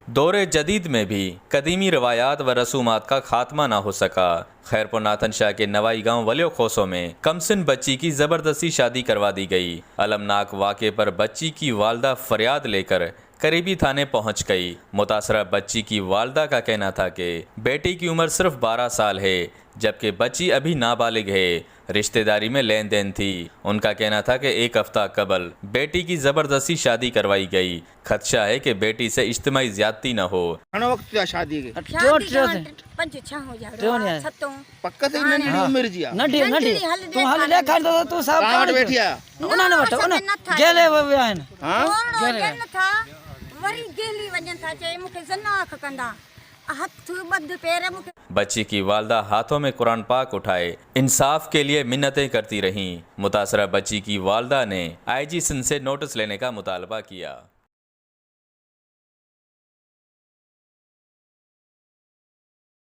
दौरे जदीद में भी कदीमी रवायात व रसूमात का खात्मा ना हो सका। खैरपुर नाथन शाह के नवाई गांव वलियो खोसो में कमसिन बच्ची की जबरदस्ती शादी करवा दी गई। अलमनाक वाक़े पर बच्ची की वालदा फरियाद लेकर करीबी थाने पहुंच गई। मुतासरा बच्ची की वालदा का कहना था कि बेटी की उम्र सिर्फ 12 साल है, जबकि बच्ची अभी नाबालिग है। रिश्तेदारी में लेन देन थी। उनका कहना था कि एक हफ्ता कबल बेटी की जबरदस्ती शादी करवाई गई। खदशा है कि बेटी से इज्तिमाई ज्यादती न हो। वक्त शादी के पक्का तो नंढड़ी उम्र जी नंढी तू हाल ले कर दो तू सब कहां बैठिया उन्होंने बैठो उन गेले वे आइन हां गेले था वरी गेली वजन था चे मुके जनाख कंदा हाथ बद पैर मुके। बच्ची की वालदा हाथों में कुरान पाक उठाए इंसाफ के लिए मिन्नतें करती रहीं। मुतासरा बच्ची की वालदा ने आईजी सिंध से नोटिस लेने का मुतालबा किया।